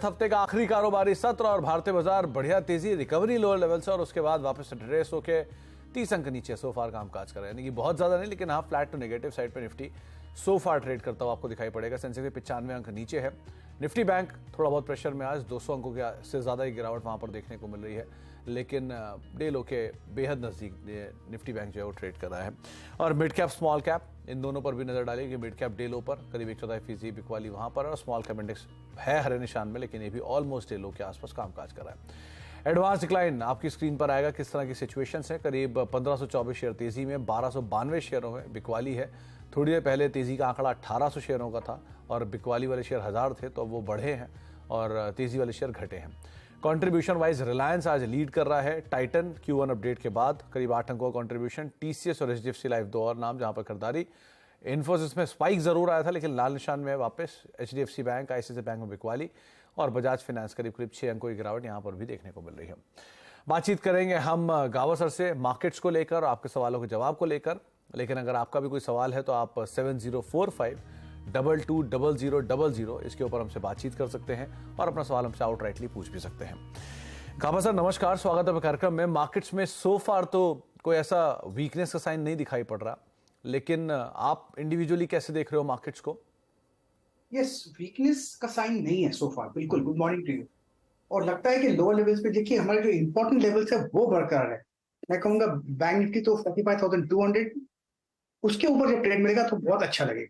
गत हफ्ते का आखिरी कारोबारी सत्र और भारतीय बाजार बढ़िया तेजी, रिकवरी लोअर लेवल से और उसके बाद वापस रिट्रेस होके 30 अंक नीचे सो फार कामकाज कर रहे हैं। यानी कि बहुत ज्यादा नहीं, लेकिन हाँ फ्लैट टू नेगेटिव साइड पे निफ्टी सो फार ट्रेड करता हुआ आपको दिखाई पड़ेगा। सेंसेक्स 95 अंक नीचे है। निफ्टी बैंक थोड़ा बहुत प्रेशर में, आज 200 अंकों से ज्यादा ही गिरावट वहां पर देखने को मिल रही है, लेकिन डे लो के बेहद नजदीक निफ्टी बैंक जो है वो ट्रेड कर रहा है। और मिड कैप स्मॉल कैप इन दोनों पर भी नजर डालेगी। मिड कैप डे लो पर करीब 1/4% बिकवाली वहां पर, और स्मॉल कैप इंडेक्स है हरे निशान में, लेकिन ये भी ऑलमोस्ट डे लो के आसपास कामकाज कर रहा है। एडवांस डिक्लाइन आपकी स्क्रीन पर आएगा, किस तरह की सिचुएशंस है। करीब 1524 शेयर तेजी में, 1292 शेयरों में बिकवाली है। थोड़ी देर पहले तेजी का आंकड़ा 1800 शेयरों का था और बिकवाली वाले शेयर 1000 थे, तो वो बढ़े हैं और तेजी वाले शेयर घटे हैं। कंट्रीब्यूशन वाइज रिलायंस आज लीड कर रहा है। टाइटन Q1 अपडेट के बाद करीब 8 अंकों का कंट्रीब्यूशन। TCS और HDFC लाइफ दो और नाम जहां पर खरीदारी। इन्फोसिस में स्पाइक जरूर आया था, लेकिन लाल निशान में वापस। HDFC बैंक, ICICI बैंक में बिकवाली और बजाज फाइनेंस करीब 6 अंकों की गिरावट यहां पर भी देखने को मिल रही है। बातचीत करेंगे हम गावा सर से मार्केट्स को लेकर और आपके सवालों के जवाब को लेकर। लेकिन अगर आपका भी कोई सवाल है तो आप 7045220000 इसके ऊपर हमसे बातचीत कर सकते हैं और अपना सवाल हमसे आउटराइटली पूछ भी सकते हैं। गावा सर नमस्कार, स्वागत है कार्यक्रम में। मार्केट्स में सो फार तो कोई ऐसा वीकनेस का साइन नहीं दिखाई पड़ रहा, लेकिन आप इंडिविजुअली कैसे देख रहे हो मार्केट्स को? यस, वीकनेस का साइन नहीं है सो फार, बिल्कुल। Good morning to you. और लगता है कि लोअर लेवल्स पे देखिए हमारे जो इंपॉर्टेंट लेवल्स है वो बरकरार है। मैं कहूंगा बैंक निफ्टी तो 45,200, उसके ऊपर जब ट्रेड मिलेगा तो बहुत अच्छा लगेगा,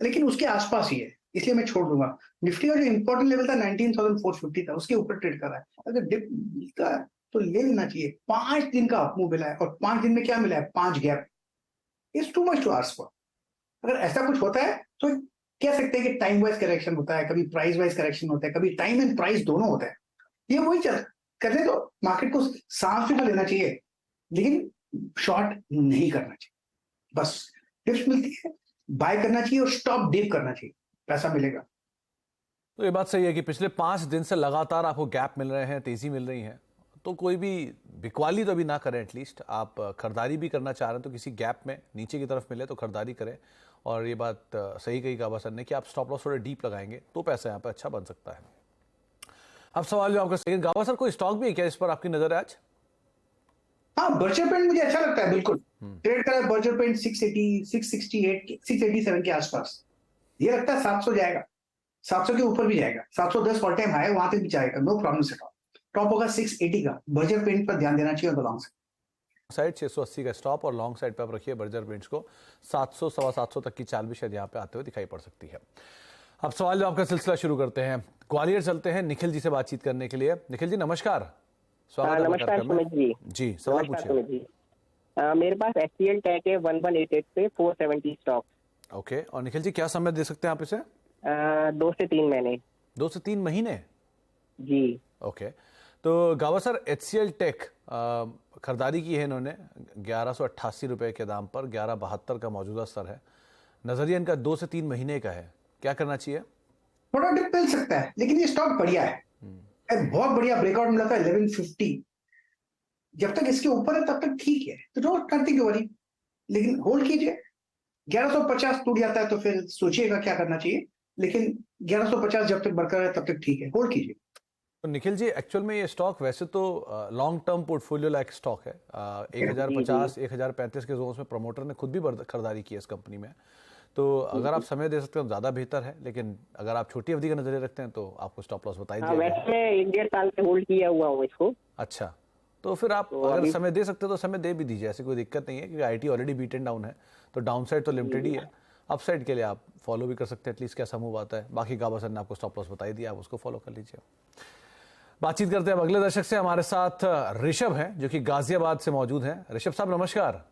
लेकिन उसके आसपास ही है, इसलिए मैं छोड़ दूंगा। निफ्टी का जो इंपॉर्टेंट लेवल था 19,450 था, उसके ऊपर ट्रेड कर रहा है। अगर डिप मिलता है तो ले लेना चाहिए। 5 दिन का अपमूव मिला है और 5 दिन में क्या मिला है? 5 gap. It's too much to ask for. अगर ऐसा कुछ होता है तो कह सकते हैं कि टाइम वाइज करेक्शन होता है, कभी प्राइस वाइज करेक्शन होता है, कभी टाइम एंड प्राइस दोनों होता है। ये वही चल करने तो मार्केट को सांस भी तो लेना चाहिए, लेकिन शॉर्ट नहीं करना चाहिए। बस टिप्स मिलती है, बाय करना चाहिए और स्टॉप डीप करना चाहिए, पैसा मिलेगा। तो ये बात सही है कि पिछले 5 दिन से लगातार आपको गैप मिल रहे हैं, तेजी मिल रही है, तो कोई भी बिकवाली तो अभी ना करें। एटलीस्ट आप खरीदारी भी करना चाह रहे हैं तो किसी गैप में नीचे की तरफ मिले तो खरीदारी करें। और ये बात सही कही गावा सर ने कि आप स्टॉप लॉस थोड़े डीप लगाएंगे तो पैसा यहाँ पे अच्छा बन सकता है। अब सवाल जो आपका सही, गावा सर कोई स्टॉक भी है क्या इस पर आपकी नजर है आज? हाँ, बर्जर पेंट मुझे अच्छा लगता है, बिल्कुल। ट्रेड करा है बर्जर पेंट 680, 668, 687 के आसपास। ये लगता है 700 जाएगा, 700 के ऊपर भी जाएगा। 710 ऑल टाइम हाई, वहां तक भी जाएगा, नो प्रॉब्लम से। टॉप होगा 680 का। बर्जर पेंट पर ध्यान देना चाहिए और लॉन्ग साइड 680 का स्टॉप और लॉन्ग साइड पे आप रखिए बर्जर पेंट्स को। 700 सवा 700 तक की चाल भी शायद यहाँ पे आते हुए दिखाई पड़ सकती है। अब सवाल जवाब का सिलसिला शुरू करते हैं। ग्वालियर चलते हैं निखिल जी से बातचीत करने के लिए। निखिल जी नमस्कार, स्वागत है। नमस्कार सुमित जी। जी सवाल पूछिए। मेरे पास HCL टेक है 1188 पे 470 स्टॉक। ओके, और निखिल जी क्या समय दे सकते हैं आप इसे? 2 से 3 महीने। 2 से 3 महीने जी। ओके, तो गावा सर HCL टेक खरीदारी की है इन्होंने 1188 रुपए के दाम पर। 1172 का मौजूदा स्तर है। नजरिया इनका 2 से 3 महीने का है, क्या करना चाहिए? थोड़ा डिप मिल सकता है, लेकिन ये स्टॉक बढ़िया है। बहुत बढ़िया ब्रेकआउट मिला था 1150। जब तक इसके ऊपर है तब तक ठीक है, तो डोंट थिंक वरी, लेकिन होल्ड कीजिए। 1150 टूट जाता है तो फिर सोचिएगा क्या करना चाहिए, लेकिन 1150 जब तक बरकरार है तब तक ठीक है, होल्ड कीजिए। तो निखिल जी एक्चुअल में ये स्टॉक वैसे तो long term portfolio like stock है। 1050 1035 के जोन में प्रमोटर ने खुद भी खरीदारी की है इस कंपनी में। तो अगर आप समय दे सकते हो ज्यादा बेहतर है, लेकिन अगर आप छोटी अवधि का नजरिया रखते हैं तो आपको स्टॉप लॉस बताई दिया वैसे मैं 1-1.5 साल से होल्ड किया हुआ हूँ इसको। अच्छा, तो फिर आप अगर समय दे सकते हो तो समय दे भी दीजिए, ऐसी कोई दिक्कत नहीं है, क्योंकि आईटी ऑलरेडी बीटन डाउन है। तो डाउन साइड तो लिमिटेड ही है, अपसाइड के लिए आप फॉलो भी कर सकते हैं, एटलीस्ट कैसा मूव आता है। बाकी गावा सर ने आपको स्टॉप लॉस बताई दिया, आप उसको फॉलो कर लीजिए। बातचीत करते हैं अगले दर्शक से। हमारे साथ ऋषभ हैं जो कि गाजियाबाद से मौजूद हैं। ऋषभ साहब नमस्कार,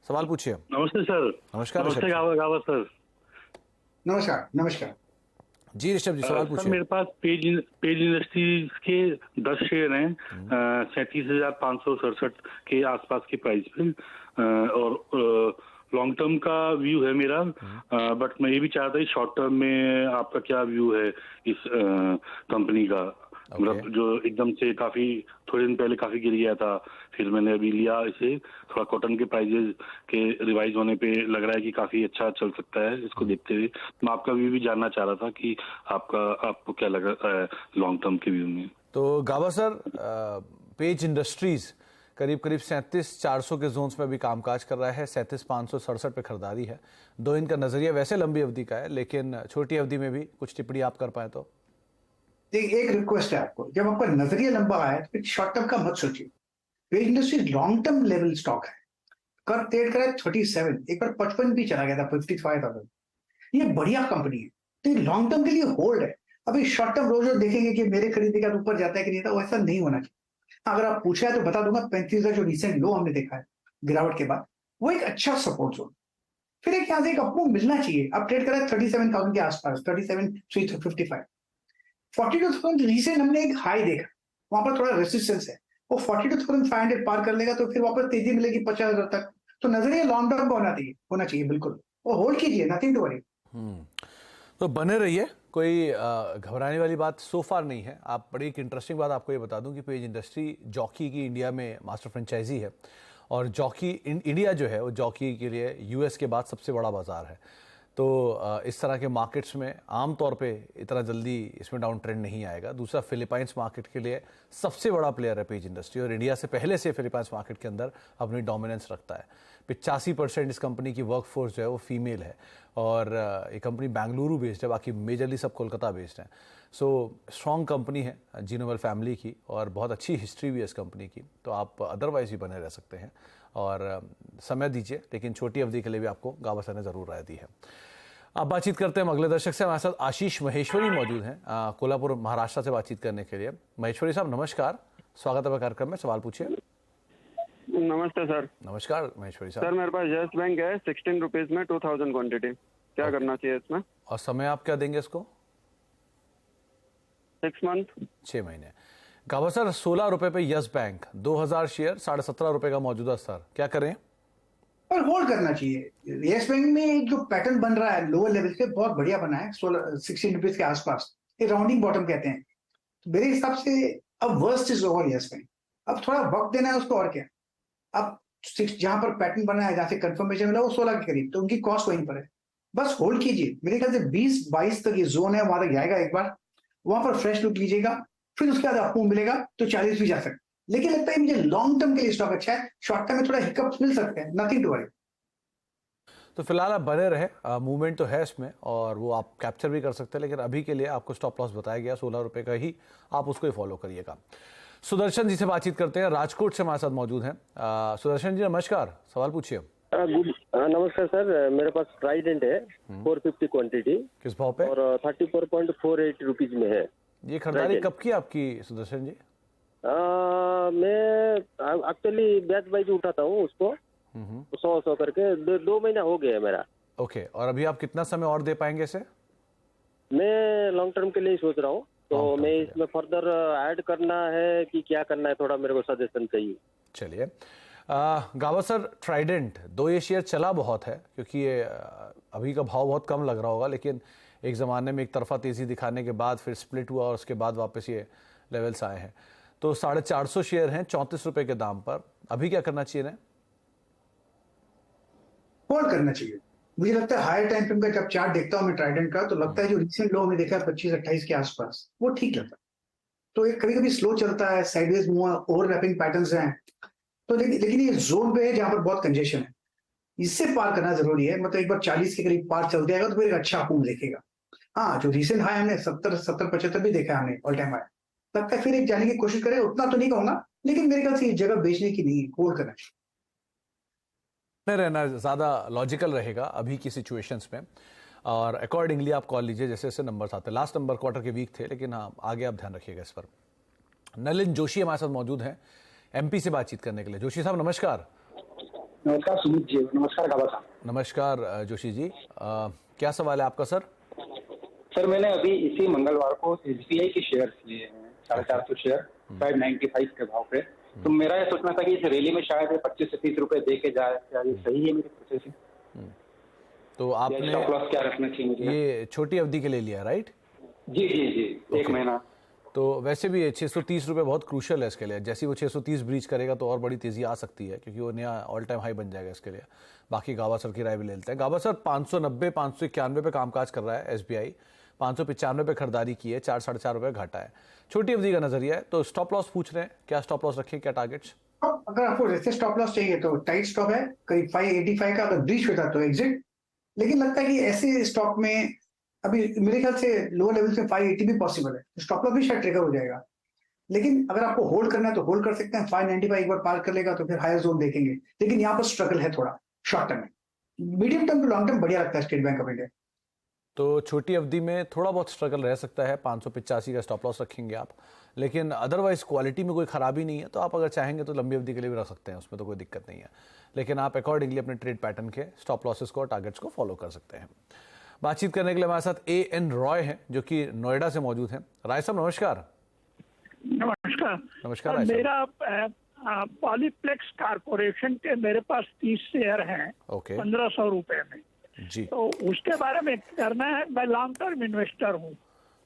सवाल पूछिए। नमस्ते सर। नमस्कार। नमस्ते गावा सर। नमस्कार। नमस्कार जी ऋषभ जी, सवाल पूछिए। मेरे पास पेज इंडस्ट्रीज के 10 शेयर हैं 37,567 के आसपास की प्राइस पे, और लॉन्ग टर्म का व्यू है मेरा। बट मैं ये भी चाहता हूँ शॉर्ट टर्म में आपका क्या व्यू है इस कंपनी का। मतलब जो एकदम से काफी थोड़े दिन पहले काफी गिर गया था, फिर मैंने अभी लिया इसे। थोड़ा कॉटन के प्राइजेस के रिवाइज होने पे लग रहा है कि काफी अच्छा चल सकता है इसको देखते हुए। मैं आपका व्यू भी जानना चाह रहा था कि आपको क्या लग रहा है लॉन्ग टर्म के व्यू में। तो गाबा सर, पेज इंडस्ट्रीज करीब करीब 37,400 के जोन्स में भी कामकाज कर रहा है, 37,567 पे खरीदारी है। दो इनका नजरिया वैसे लंबी अवधि का है, लेकिन छोटी अवधि में भी कुछ टिप्पणी आप कर पाए तो। देखिए, एक रिक्वेस्ट है आपको, जब आपका नजरिया लंबा है तो फिर शॉर्ट टर्म का मत सोचिए। Page industry long term level stock है, कर ट्रेड करा 37, एक बार 55 भी चला गया था, 55,000। ये बढ़िया कंपनी है, तो ये लॉन्ग टर्म के लिए होल्ड है। अभी शॉर्ट टर्म रोज देखेंगे कि मेरे खरीदने का ऊपर जाता है कि नहीं था, वैसा नहीं होना चाहिए। अगर आप पूछा है तो बता दूंगा, 35 जो रिसेंट लो हमने देखा है गिरावट के बाद, वो एक अच्छा सपोर्ट जोन। फिर एक यहाँ से एक अपमूव मिलना चाहिए। अब ट्रेड करा 37,000 के आसपास, 37,355, 42,000 रिसेंट हमने एक हाई देखा, वहां पर थोड़ा रेसिस्टेंस है। वो 42,500 पार कर लेगा तो फिर वापस तेजी मिलेगी 50,000 तक। तो नजरिया लॉन्ग टर्म का होना चाहिए बिल्कुल, और होल्ड कीजिए, नथिंग टू वरी। तो बने रहिए, कोई घबराने वाली बात सो फार नहीं है। आप बड़ी एक इंटरेस्टिंग बात आपको ये बता दूं कि पेज इंडस्ट्री जॉकी की इंडिया में मास्टर फ्रेंचाइजी है, और जॉकी इंडिया जो है वो जॉकी के लिए यूएस के बाद सबसे बड़ा बाजार है। तो इस तरह के मार्केट्स में आमतौर पे इतना जल्दी इसमें डाउन ट्रेंड नहीं आएगा। दूसरा, फिलीपाइंस मार्केट के लिए सबसे बड़ा प्लेयर है पेज इंडस्ट्री, और इंडिया से पहले से फिलीपाइंस मार्केट के अंदर अपनी डोमिनेंस रखता है। 85% इस कंपनी की वर्कफोर्स जो है वो फीमेल है, और ये कंपनी बेंगलुरु बेस्ड है, बाकी मेजरली सब कोलकाता बेस्ड है। सो स्ट्रॉन्ग कंपनी है जिनोवल फैमिली की, और बहुत अच्छी हिस्ट्री भी है इस कंपनी की। तो आप अदरवाइज ही बने रह सकते हैं, और समय दीजिए, लेकिन छोटी अवधि के लिए भी आपको गाबा सर ने जरूर राय दी है। अब बातचीत करते हैं अगले दर्शक से। हमारे साथ आशीष महेश्वरी मौजूद हैं कोल्हापुर महाराष्ट्र से बातचीत करने के लिए। महेश्वरी साहब नमस्कार, स्वागत है कार्यक्रम में, सवाल पूछिए। नमस्ते सर। नमस्कार महेश्वरी साहब। सर मेरे पास यस बैंक है 16 रुपीज में 2000 क्वांटिटी, क्या करना चाहिए इसमें? और समय आप क्या देंगे इसको? 6 मंथ। 6 महीने। गाबा सर, 16 रुपए पे यस बैंक, 2000 शेयर, 17.5 रुपए का मौजूदा स्तर, क्या करें? पर होल्ड करना चाहिए। येस बैंक में जो पैटर्न बन रहा है लोअर लेवल पे बहुत बढ़िया बना है, 16 रुपीज के आसपास, ये राउंडिंग बॉटम कहते हैं। तो मेरे हिसाब से अब worst is over yes bank, अब थोड़ा वक्त देना है उसको, और क्या। अब जहां पर पैटर्न बना है, जहां से कंफर्मेशन मिला वो 16 के करीब, तो उनकी कॉस्ट वहीं पर है, बस होल्ड कीजिए। मेरे ख्याल से 20-22 तक ये जोन है, वहां तक जाएगा एक बार, वहां पर फ्रेश लुक लीजिएगा, फिर उसके बाद आपको मिलेगा तो 40 भी जा सकते। लेकिन लगता है मुझे लॉन्ग टर्म के लिए स्टॉक अच्छा है, शॉर्ट टर्म में थोड़ा हिकअप्स मिल सकते हैं, नथिंग टू वरी। तो फिलहाल आप बने रहे, मूवमेंट तो है इसमें, और वो आप कैप्चर भी कर सकते हैं, लेकिन अभी के लिए आपको स्टॉप लॉस बताया गया 16 रुपए का ही, आप उसको ही फॉलो करिएगा। सुदर्शन जी से बातचीत करते हैं, राजकोट से हमारे साथ मौजूद हैं। सुदर्शन जी नमस्कार, सवाल पूछिए। नमस्कार सर, मेरे पास ट्राइडेंट है 450 क्वांटिटी, किस भाव पे? और 34.48 रुपीज में है। ये खरीदारी कब की आपकी सुदर्शन जी? मैं एक्चुअली बैच वाइज उठाता हूँ उसको, 100 करके 2 महीना हो गया है मेरा। ओके, और अभी आप कितना समय और दे पाएंगे इसे? मैं लॉन्ग टर्म के लिए सोच रहा हूँ, तो मैं इसमें फर्दर ऐड करना है कि क्या करना है, थोड़ा मेरे को सजेशन चाहिए। चलिए, गावा सर, ट्राइडेंट 2 ये शेयर चला बहुत है, क्योंकि ये अभी का भाव बहुत कम लग रहा होगा, लेकिन एक ज़माने में एक तरफा तेज़ी दिखाने के बाद फिर स्प्लिट हुआ, और उसके बाद वापस ये लेवल्स आए हैं। तो 450 शेयर हैं 34 रुपए के दाम पर, अभी क्या करना चाहिए ना? होल्ड करना चाहिए। मुझे लगता है हायर टाइम फ्रेम का जब चार्ट देखता हूं मैं ट्राइडेंट का, तो लगता है जो रिसेंट लो हमने देखा है 25-28 के आसपास, वो ठीक लगता है। तो ये कभी कभी स्लो चलता है, साइडवेज मूव, ओवरलैपिंग पैटर्न्स हैं, तो लेकिन ये जोन पे है जहां पर बहुत कंजेशन है, इससे पार करना जरूरी है। मतलब एक बार 40 के करीब पार चल जाएगा तो फिर एक अच्छा अपूम देखेगा। हाँ, जो रिसेंट हाई हमने 70-75 भी देखा है हमने, ऑल टाइम हाई, लगता है फिर एक जाने की कोशिश करें। उतना तो नहीं कहूंगा, लेकिन मेरे ख्याल से ये जगह बेचने की नहीं, होल्ड करना चाहिए। रहना ज़्यादा लॉजिकल रहेगा अभी की सिचुएशंस में, और अकॉर्डिंगली आप कॉल लीजिए जैसे जैसे नंबर आते हैं। लास्ट नंबर क्वार्टर के वीक थे, लेकिन हाँ आगे आप ध्यान रखिएगा इस पर। नलिन जोशी हमारे साथ मौजूद हैं एमपी से बातचीत करने के लिए। जोशी साहब नमस्कार। नमस्कार सुमित जी। नमस्कार गाबा साहब। नमस्कार जोशी जी, क्या सवाल है आपका सर? सर मैंने अभी इसी मंगलवार को एसबीआई के शेयर लिए हैं 450 शेयर 595 के भाव पे, तो मेरा ये सोचना था कि इस रैली में शायद 25 से 30 रुपए दे के जाए, क्या ये सही है मेरी प्रोसेसिंग? तो आपने स्टॉप लॉस क्या रखना चाहिए मुझे? ये छोटी अवधि के लिए लिया, राइट? जी जी जी, 1 महीना। तो वैसे भी 630 रुपये बहुत क्रूशल है इसके लिए। जैसे ही वो 630 ब्रीच करेगा तो और बड़ी तेज़ी आ सकती है, क्योंकि वो नया ऑल टाइम हाई बन जाएगा इसके लिए। बाकी गाबा सर की राय भी ले लेते हैं। गाबा सर 590 591 पे कामकाज कर रहा है एसबीआई, 595 पे खरीदारी की है, 4 साढ़े 4 रुपये घाटा है, छोटी अवधि का नजरिया है। तो स्टॉप लॉस पूछ रहे हैं, क्या स्टॉप लॉस रखें, क्या टारगेट्स? अगर आपको जैसे स्टॉप लॉस चाहिए तो टाइट स्टॉप है करीब 585 का, अगर ब्रीच होता तो एग्जिट। लेकिन लगता है कि ऐसे स्टॉक में अभी मेरे ख्याल से लोअर लेवल से 580 भी पॉसिबल है, स्टॉप लॉस भी शायद ट्रिगर हो जाएगा। लेकिन अगर आपको होल्ड करना है तो होल्ड कर सकते हैं। 595 एक बार पार कर लेगा तो फिर हायर जोन देखेंगे, लेकिन यहाँ पर स्ट्रगल है थोड़ा शॉर्ट टर्म में। Medium term to long term बढ़िया लगता है स्टेट बैंक ऑफ इंडिया। तो छोटी अवधि में थोड़ा बहुत स्ट्रगल रह सकता है, 585 का स्टॉप लॉस रखेंगे आप, लेकिन अदरवाइज क्वालिटी में कोई खराबी नहीं है। तो आप अगर चाहेंगे तो लंबी अवधि के लिए भी रख सकते हैं, उसमें तो कोई दिक्कत नहीं है। लेकिन आप अकॉर्डिंगली अपने ट्रेड पैटर्न के स्टॉप लॉसेस को और टारगेट्स को फॉलो कर सकते हैं। बातचीत करने के लिए हमारे साथ AN रॉय हैं, जो कि नोएडा से मौजूद हैं। राय साहब नमस्कार। नमस्कार। नमस्कार राय साहब। मेरा पॉलीप्लेक्स कारपोरेशन के मेरे पास 30 शेयर हैं, ओके 1500 रुपए में जी। तो उसके बारे में करना है। मैं लॉन्ग टर्म इन्वेस्टर हूँ।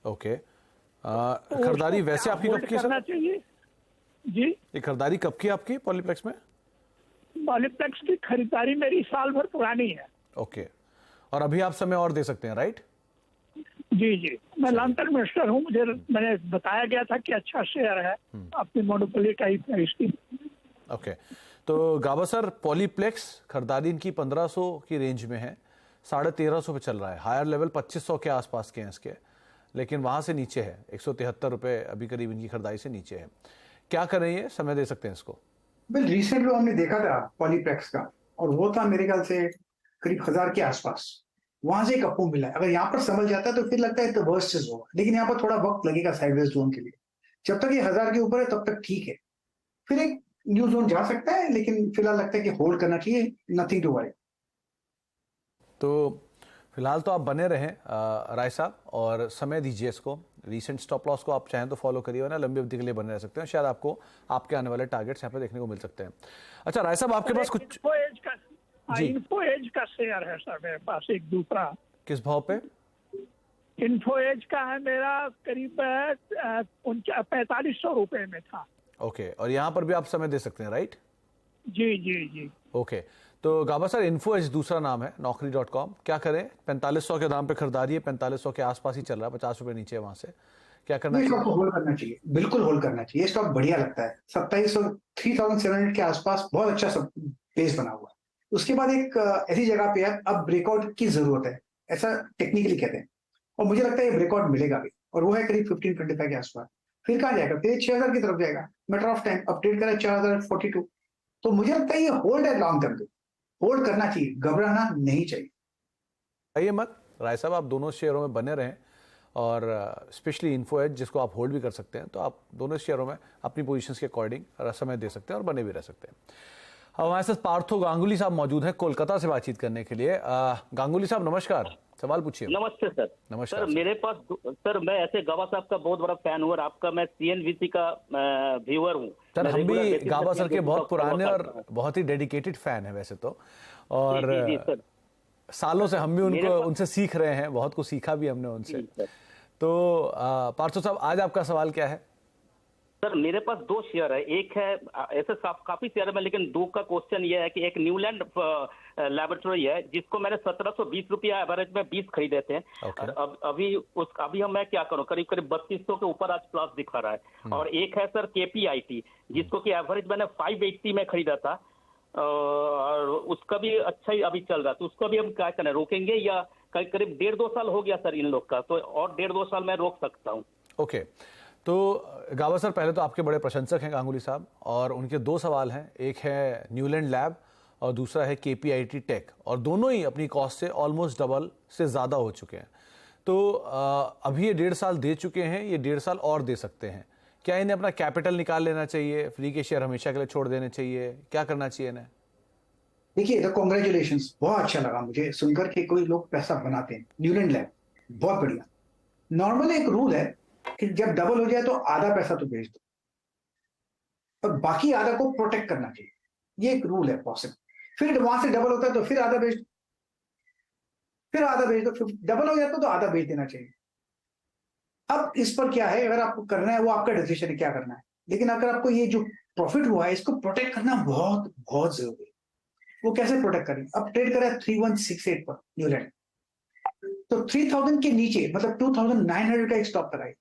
ओके तो खरीदारी उसको वैसे क्या आपकी होल्ड कब की करना सर? चाहिए जी? ये खरीदारी कब की आपकी पॉलीप्लेक्स में? पॉलीप्लेक्स की खरीदारी मेरी साल भर पुरानी है। ओके, और अभी आप समय और दे सकते हैं, राइट? जी जी, मैं लॉन्ग टर्म इन्वेस्टर हूँ। मैंने बताया गया था कि अच्छा शेयर है, अपनी मोनोपोली टाइप है इसकी। ओके, तो गाबा सर पॉलीप्लेक्स खरीदारी इनकी 1500 की रेंज में है, 1350 पे चल रहा है। हायर लेवल 2500 के आसपास के हैं इसके, लेकिन वहां से नीचे है 173 रुपये अभी करीब इनकी खरीदारी से नीचे है। क्या करें, ये समय दे सकते हैं इसको? बिल रिसेंट में हमने देखा था पॉलीप्लेक्स का, और वो था मेरे ख्याल से करीब 1000 के आसपास। वहां से एक अप मूव मिला है। अगर यहाँ पर संभल जाता है तो फिर लगता है तो वर्स्ट चीज होगा, लेकिन यहाँ पर थोड़ा वक्त लगेगा साइडवेज जोन के लिए। जब तक ये 1000 के ऊपर है तब तक ठीक है, फिर एक न्यू जोन जा सकता है, लेकिन फिलहाल लगता है कि होल्ड करना चाहिए, नथिंग टू वरी। तो फिलहाल तो आप बने रहें राय साहब, और समय दीजिए इसको। रीसेंट स्टॉप लॉस को आप चाहें तो फॉलो करिए, ना लंबी अवधि के लिए बने रह सकते हैं। शायद आपको आपके आने वाले टारगेट्स यहाँ पे देखने को मिल सकते हैं। अच्छा राय साहब, आपके पास कुछ इन्फो एज का शेयर है सर मेरे पास, एक दूसरा। किस भाव पे? इन्फो एज का है मेरा, करीब 4500 रुपए में था। ओके, और यहाँ पर भी आप समय दे सकते हैं, राइट? जी जी जी। ओके, तो गाबा सर इन्फो एज दूसरा नाम है naukri.com। क्या करें, 4500 के दाम पे खरीदारी है, 4500 के आसपास ही चल रहा है, 50 रुपए नीचे है वहां से। क्या करना स्टॉक चाहिए? को होल्ड करना चाहिए, बिल्कुल होल्ड करना चाहिए। स्टॉक बढ़िया लगता है, 2700 3700 के आसपास बहुत अच्छा सब बेस बना हुआ है। उसके बाद एक ऐसी जगह पे अब ब्रेकआउट की जरूरत है, ऐसा टेक्निकली कहते हैं, और मुझे लगता है ये ब्रेकआउट मिलेगा भी, और वो है करीब 1525 के आसपास। फिर कहाँ जाएगा, फिर 6000 की तरफ जाएगा। मैटर ऑफ टाइम, अपडेट करें 4042। तो मुझे लगता है ये होल्ड है, लॉन्ग टर्म पे होल्ड करना चाहिए, घबराना नहीं चाहिए। आइए मत राय साहब, आप दोनों शेयरों में बने रहें, और स्पेशली इन्फो एज जिसको आप होल्ड भी कर सकते हैं, तो आप दोनों शेयरों में अपनी पोजीशंस के अकॉर्डिंग समय दे सकते हैं और बने भी रह सकते हैं। हमारे साथ पार्थो गांगुली साहब मौजूद हैं कोलकाता से बातचीत करने के लिए। गांगुली साहब नमस्कार, सवाल पूछिए। नमस्ते सर। नमस्कार सर मेरे पास, सर मैं ऐसे गाबा साहब का बहुत बड़ा फैन हूँ, और आपका मैं CNBC का व्यूअर हूँ सर। हम भी गाबा सर के बहुत पुराने और बहुत ही डेडिकेटेड फैन है वैसे तो, और जी, सर। सालों से हम भी उनसे सीख रहे हैं, बहुत कुछ सीखा भी हमने उनसे। तो पार्थो साहब, आज आपका सवाल क्या है? सर मेरे पास 2 शेयर है, एक है ऐसे काफी शेयर है, लेकिन 2 का क्वेश्चन ये है कि एक न्यूलैंड लैबोरेटरी है, जिसको मैंने 1720 रुपया एवरेज में 20 खरीदे थे। और अभी मैं क्या करूं, करीब 3200 के ऊपर आज प्लस दिखा रहा है। और एक है सर KPIT, जिसको कि एवरेज मैंने 580 में खरीदा था, और उसका भी अच्छा ही अभी चल रहा है। तो उसको भी हम क्या करें, रोकेंगे, या करीब 1.5-2 साल हो गया सर इन लोग का, तो और 1.5-2 साल मैं रोक सकता हूँ? ओके, तो गाबा सर पहले तो आपके बड़े प्रशंसक हैं गांगुली साहब, और उनके 2 सवाल हैं। एक है न्यूलैंड लैब और दूसरा है KPIT टेक, और दोनों ही अपनी कॉस्ट से ऑलमोस्ट डबल से ज़्यादा हो चुके हैं। तो अभी ये 1.5 साल दे चुके हैं, ये 1.5 साल और दे सकते हैं। क्या इन्हें अपना कैपिटल निकाल लेना चाहिए, फ्री के शेयर हमेशा के लिए छोड़ देने चाहिए, क्या करना चाहिए इन्हें? देखिए, तो कॉन्ग्रेचुलेशंस, बहुत अच्छा लगा मुझे सुनकर कि कोई लोग पैसा बनाते हैं। न्यूलैंड लैब बहुत बढ़िया। नॉर्मल एक रूल है कि जब डबल हो जाए तो आधा पैसा तो भेज दो, और बाकी आधा को प्रोटेक्ट करना चाहिए। ये एक रूल है पॉसिबल। फिर वहां से डबल होता है तो फिर आधा भेज दो, फिर आधा भेज दो, फिर डबल हो जाता है तो आधा भेज देना चाहिए। अब इस पर क्या है, अगर आपको करना है वो आपका डिसीजन है क्या करना है, लेकिन अगर आपको ये जो प्रॉफिट हुआ है इसको प्रोटेक्ट करना बहुत बहुत जरूरी है। वो कैसे प्रोटेक्ट करें? अब ट्रेड करा 3168 पर न्यूलैंड, तो 3000 के नीचे मतलब 2900 का एक स्टॉप कराई,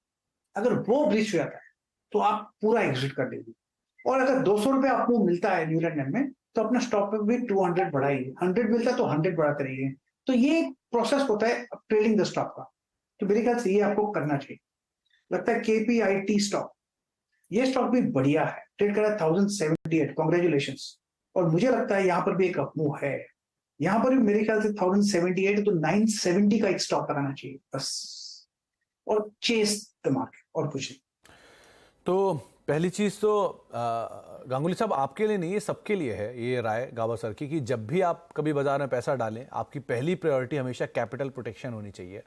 अगर वो ब्रीच हो जाता है तो आप पूरा एग्जिट कर देंगे। और अगर 200 रुपए आपको मिलता है न्यूलैंड में तो अपना स्टॉप पे भी 200 बढ़ाइए, 100 मिलता है तो 100 बढ़ाते रहिए। तो ये प्रोसेस होता है ट्रेडिंग द स्टॉक का, तो मेरे ख्याल से ये आपको करना चाहिए। लगता है KPIT स्टॉक, ये स्टॉक भी बढ़िया है, ट्रेड करा 1078, कॉन्ग्रेचुलेशंस। और मुझे लगता है यहाँ पर भी एक अपमूव है, यहाँ पर भी मेरे ख्याल से 1078 तो 970 का एक स्टॉप कराना चाहिए बस, और चेस द मार्केट और कुछ नहीं। तो पहली चीज तो गांगुली साहब आपके लिए नहीं, ये सबके लिए है ये राय गाबा सर की, कि जब भी आप कभी बाजार में पैसा डालें आपकी पहली प्रायोरिटी हमेशा कैपिटल प्रोटेक्शन होनी चाहिए।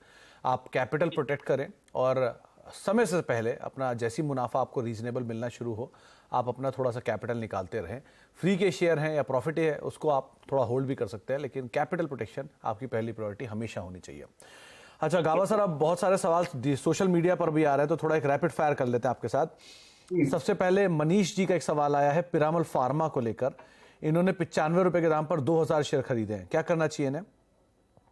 आप कैपिटल प्रोटेक्ट करें और समय से पहले अपना जैसी मुनाफा आपको रीजनेबल मिलना शुरू हो आप अपना थोड़ा सा कैपिटल निकालते रहें। फ्री के शेयर हैं या प्रॉफिट है उसको आप थोड़ा होल्ड भी कर सकते हैं, लेकिन कैपिटल प्रोटेक्शन आपकी पहली प्रायोरिटी हमेशा होनी चाहिए। अच्छा गाबा सर, अब बहुत सारे सवाल सोशल मीडिया पर भी आ रहे हैं, तो थोड़ा एक रैपिड फायर कर लेते हैं आपके साथ। सबसे पहले मनीष जी का एक सवाल आया है पिरामल फार्मा को लेकर। इन्होंने 95 रुपए के दाम पर 2000 शेयर खरीदे हैं, क्या करना चाहिए इन्हें?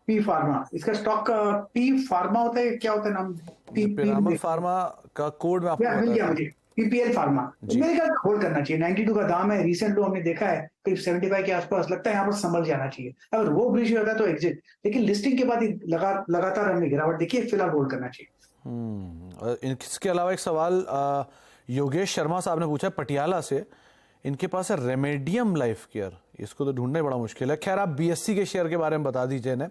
पी फार्मा, इसका स्टॉक पी फार्मा होता है, क्या होता है नाम? पिरामल फार्मा का कोड में आपको मिल गया मुझे, PPL फार्मा। मेरे ख्याल होल्ड करना चाहिए, 92 का दाम है, रिसेंट लो हमने देखा है करीब 75 के आसपास, लगता है यहाँ पर संभल जाना चाहिए। अगर वो ब्रीच होता है तो एग्जिट, लेकिन लिस्टिंग के बाद लगातार हमने गिरावट देखी है, फिलहाल होल्ड करना चाहिए। इसके अलावा एक सवाल योगेश शर्मा साहब ने पूछा पटियाला से, इनके पास है रेमेडियम लाइफ केयर, इसको तो ढूंढना बड़ा मुश्किल है। खैर आप BSC के शेयर के बारे में बता दीजिए ना,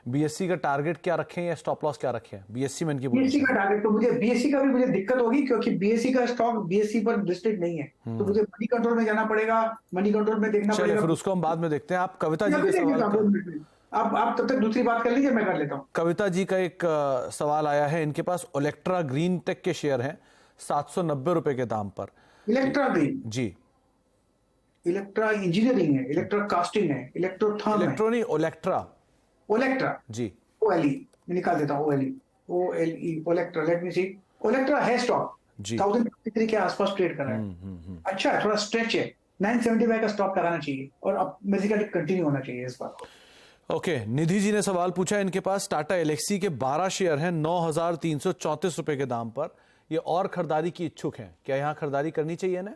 BSC का टारगेट क्या रखें या स्टॉप लॉस क्या रखें? BSC में इनकी BSC का टारगेट तो मुझे BSC का भी मुझे दिक्कत होगी, क्योंकि BSC का स्टॉक BSC पर लिस्टेड नहीं है, तो मुझे मनी कंट्रोल में जाना पड़ेगा, मनी कंट्रोल में देखना पड़ेगा। फिर उसको हम बाद में देखते हैं। आप कविता जी के सवाल आप तब तक दूसरी बात कर लीजिए, मैं कर लेता हूँ। कविता जी का एक सवाल आया है, इनके पास ओलेक्ट्रा ग्रीन टेक के शेयर हैं 790 रुपए के दाम पर। इलेक्ट्रा ग्रीन जी, इलेक्ट्रा इंजीनियरिंग है, इलेक्ट्रा कास्टिंग है, इलेक्ट्रोथर्म है, इलेक्ट्रॉनिक ओलेक्ट्रा जी, OLE मैं निकाल देता हूँ, OLE ओलेक्ट्रा, लेट मी सी, ओलेक्ट्रा है स्टॉक 1053 के आसपास ट्रेड कर रहा है। अच्छा है, थोड़ा स्ट्रेच है, 975 का स्टॉप कराना चाहिए और अब बेसिकली कंटिन्यू होना चाहिए इस बात को। ओके, निधि जी ने सवाल पूछा, इनके पास टाटा एलेक्सी के 12 शेयर हैं 9334 रुपए के दाम पर, ये और खरीदारी की इच्छुक हैं, क्या यहाँ खरीदारी करनी चाहिए ना?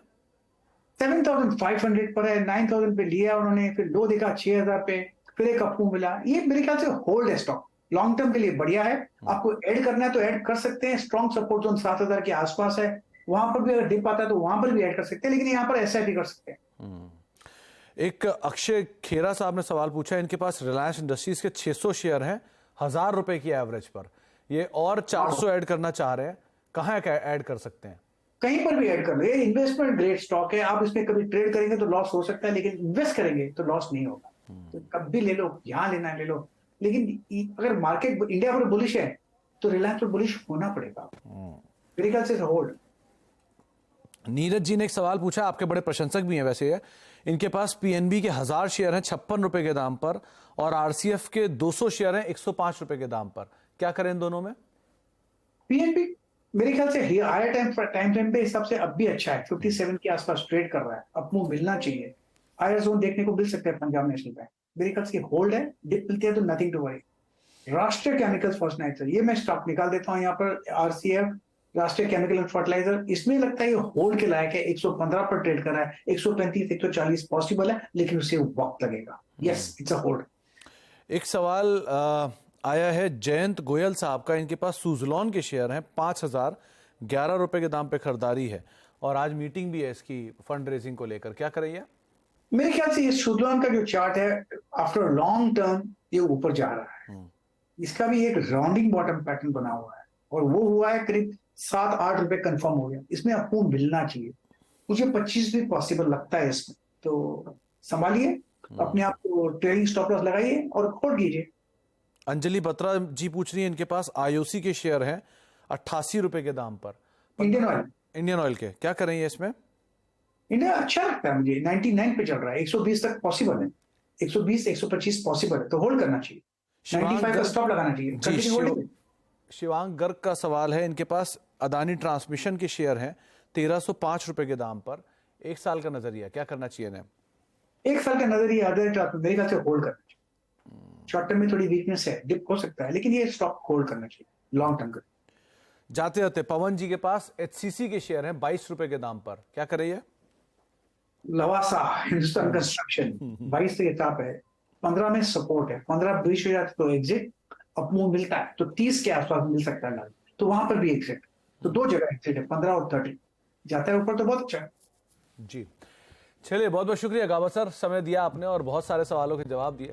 7500 पर है, 9000 पे लिया उन्होंने, फिर लो देखा 6000 पे, फिर एक अपू मिला। ये मेरे ख्याल से होल्ड है स्टॉक, लॉन्ग टर्म के लिए बढ़िया है। आपको ऐड करना है तो ऐड कर सकते हैं, स्ट्रॉन्ग सपोर्ट जोन 7000 के आसपास है, वहां पर भी अगर डिप आता है तो वहां पर भी ऐड कर सकते हैं, लेकिन यहाँ पर SIP कर सकते हैं। एक अक्षय खेरा साहब ने सवाल पूछा, इनके पास रिलायंस इंडस्ट्रीज के 600 शेयर हैं 1000 रुपए की एवरेज पर, ये और 400 ऐड करना चाह रहे हैं, कहाँ ऐड कर सकते हैं? कहीं पर भी ऐड कर लो, ये इन्वेस्टमेंट ग्रेड स्टॉक है, आप इसमें कभी ट्रेड करेंगे तो लॉस हो सकता है, लेकिन इन्वेस्ट करेंगे तो लॉस नहीं होगा। तो कभी ले लो, यहाँ लेना है ले लो, लेकिन अगर मार्केट इंडिया पर बुलिश है तो रिलायंस पर बुलिश होना पड़ेगा, मेरे ख्याल से होल्ड। नीरज जी ने एक सवाल पूछा, आपके बड़े प्रशंसक भी हैं वैसे है, इनके पास PNB के 1000 शेयर हैं 56 रुपए के दाम पर, और RCF के 200 शेयर हैं 105 रुपए के दाम पर, क्या करें इन दोनों में? PNB मेरे ख्याल से हायर टाइम फ्रेम पे हिसाब से अब भी अच्छा है, 57 के आसपास ट्रेड कर रहा है, अब वो मिलना चाहिए। हायर जोन देखने को मिल सकता है पंजाब नेशनल बैंक, मेरे ख्याल से होल्ड है, डिप मिलती है तो नथिंग टू वरी। राष्ट्रीय केमिकल्स फर्टिलाइजर, ये मैं स्टॉक निकाल देता हूँ यहाँ पर, RCF राष्ट्रीय केमिकल एंड फर्टिलाइजर, इसमें लगता है ये होल्ड के लायक है, 115 पर ट्रेड कर रहा है, 135 140 पॉसिबल है, लेकिन उसे वक्त लगेगा। Yes, it's a hold. एक सवाल आया है जयंत गोयल साहब का, इनके पास सुजलॉन के शेयर हैं 5011 रुपए के दाम पे खरीदारी है, और आज मीटिंग भी है इसकी फंड रेजिंग को लेकर, क्या करेंगे? मेरे ख्याल से ये सुजलॉन का जो चार्ट है आफ्टर लॉन्ग टर्म ये ऊपर जा रहा है, इसका भी एक राउंडिंग बॉटम पैटर्न बना हुआ है, और वो हुआ है करीब 7-8 रुपए कंफर्म हो गया, इसमें आपको मिलना चाहिए, मुझे 25 भी पॉसिबल लगता है इसमें, तो संभालिए अपने आप को, ट्रेडिंग स्टॉप लॉस लगाइए और होल्ड कीजिए। अंजलि बत्रा जी पूछ रही है, इनके पास IOC के शेयर हैं 88 रुपए के दाम पर, इंडियन ऑयल के, क्या करेंगे इसमें? इंडिया अच्छा लगता है मुझे, 99 पे चल रहा है, 120 तक पॉसिबल है, 120 125 पॉसिबल है, तो होल्ड करना चाहिए, 95 का स्टॉप लगाना चाहिए। शिवांग गर्ग का सवाल है, इनके पास अदानी ट्रांसमिशन के शेयर हैं 1305 रुपए के दाम पर। एक साल का नजरिया, क्या करना चाहिए इन्हें? एक साल का नजरिया मेरे ख्याल से होल्ड करना चाहिए। शॉर्ट टर्म में थोड़ी वीकनेस है, डिप हो सकता है, लेकिन ये स्टॉक होल्ड करना चाहिए लॉन्ग टर्म का। जाते जाते पवन जी के पास एचसीसी के शेयर हैं 22 रुपए के दाम पर, क्या करिए? लवासा हिंदुस्तान कंस्ट्रक्शन 22 के टॉप है, 15 में सपोर्ट है, 15-20 हो जाता तो एग्जिट, अब मूव मिलता है तो 30 के आसपास मिल सकता है, तो वहां पर भी एग्जिट। तो दो जगह एग्जिट है, 15 और 30। जाता है ऊपर तो बहुत अच्छा। जी चलिए, बहुत बहुत शुक्रिया गाबा सर, समय दिया आपने और बहुत सारे सवालों के जवाब दिए।